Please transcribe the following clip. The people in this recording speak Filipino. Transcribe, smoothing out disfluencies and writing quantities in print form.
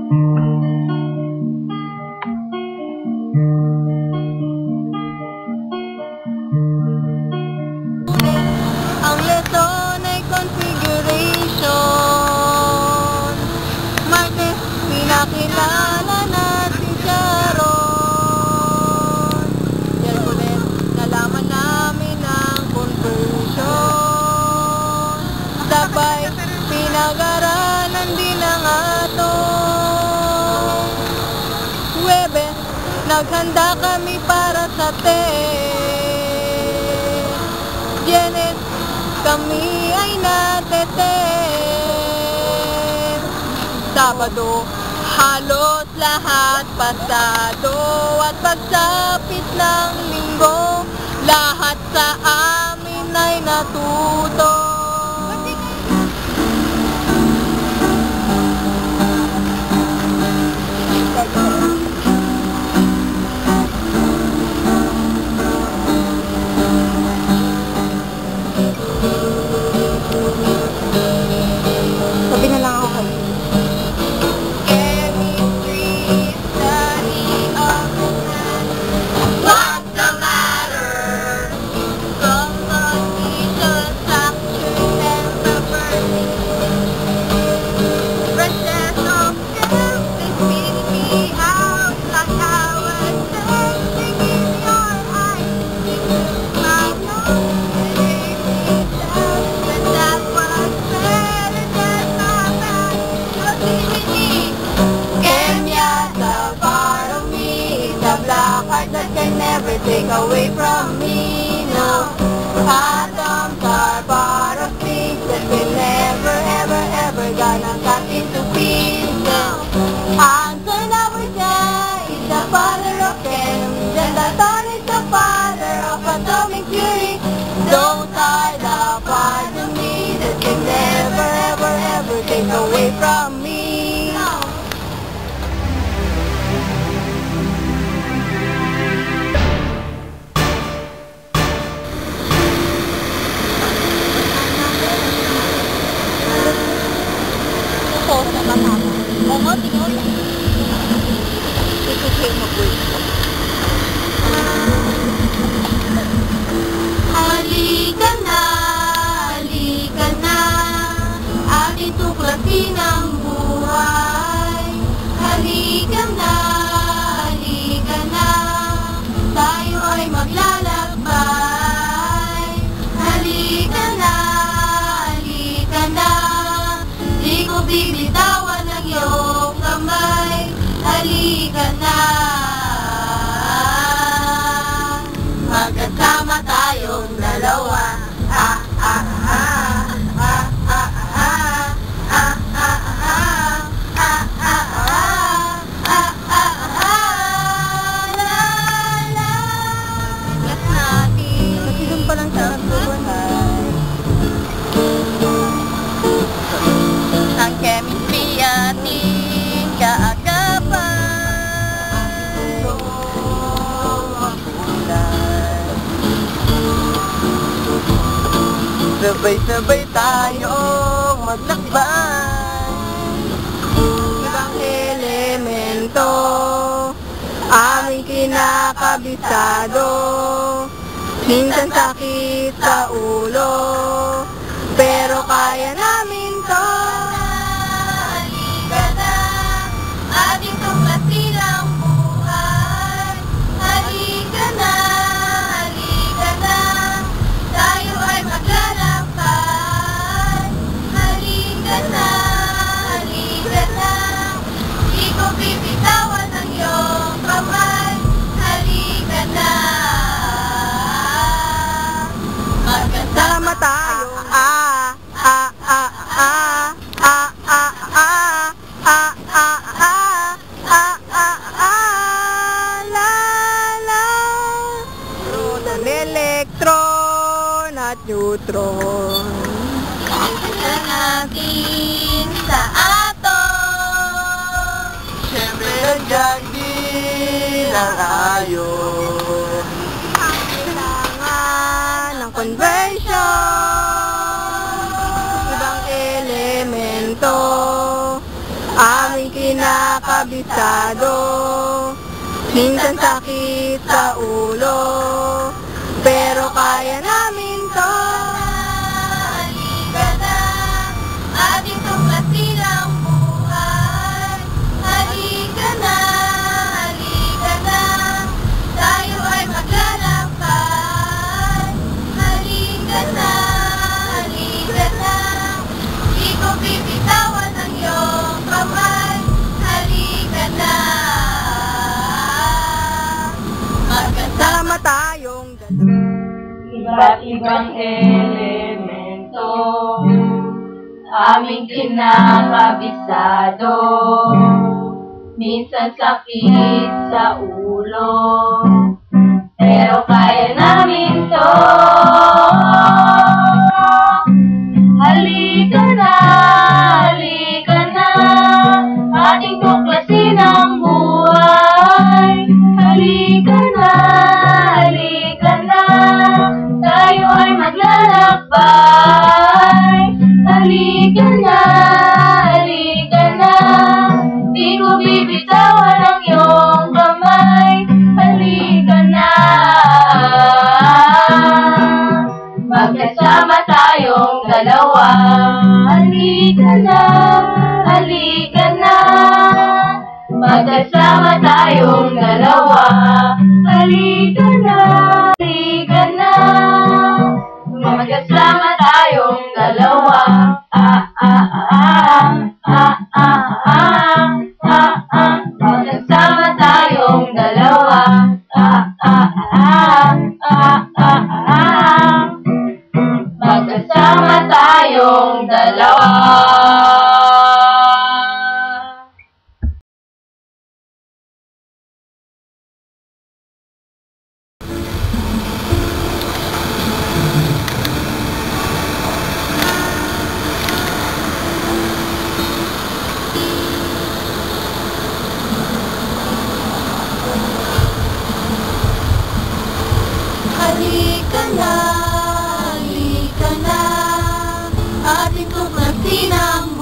Ang lesson ay configuration. Martes, pinakilala natin siya ron. Miyerkules, nalaman namin ang conclusion. Sabay, pinag-aralan din ang atom. Huwebes, naghanda kami para sa test. Biyernes, kami ay natetest. Sabado, halos lahat pasado. At pagsapit ng linggo, lahat sa amin ay natuto. Sabi na lang ako kayo. Chemistry, study of the matter. What's the matter? Composition, structure, and properties. Brushes of air, they spin me out like I was dancing in your eyes. My nose, they made me down, but that was better than my back. Kenya, the part of me, the black heart that can never take away from me. No, atoms are part of things that will never, ever, ever gonna cut into pieces. No, Einstein, our guy, is the father of chems, and Dalton is the father of atomic theory. Those are the parts of me that can never, ever, ever take away from me. Oo, tingnan mo. Ikutin mo po ito. Halika na, ating tuklasin ang buhay. Halika na, tayo ay maglalakbay. Halika na, di ko bibitawan ang iyong kamay. Halika na, magkasama tayong dalawa. Yes natin. Kasi doon pa lang siya nagbubuhay. Ang chemistry ating kaagapan. Sabay-sabay tayong maglakbay. Ibang elemento aming kinakabisado. Minsan sakit sa ulo, pero kaya namin to. Halika na, ating tuklasin ang buhay. Halika na, tayo ay maglalakbay. Halika na, di ko bibitawan ang iyong kamay. Halika na, magkasama tayo. Proton, elektron at neutron. Isa natin sa atom. Siyempre nandiyan din ang ayon. Kailangan ng conversion. Ibang elemento aming aming kinakabisado. Minsan sakit sa ulo, pero kaya namin to. Halika na, ating tuklasin ang buhay. Halika na, tayo ay maglalakad. Halika na, di ko bibitawan ang iyong kamay. Halika na, magkasama tayong dalawa. Iba't ibang elemento aming kinakabisado. Minsan sakit sa ulo, pero kaya namin to. Halika na, ating tuklasin ang buhay. Halika na, tayo ay maglalakbay. Halika na, di ko bibitawan ang iyong kamay. Halika na, magkasama tayong dalawa. Halika na, magkasama tayong dalawa. Halika na, magkasama tayong dalawa. Magkasama tayong dalawa. Magkasama tayong dalawa. Halika na, ating tuklasin ang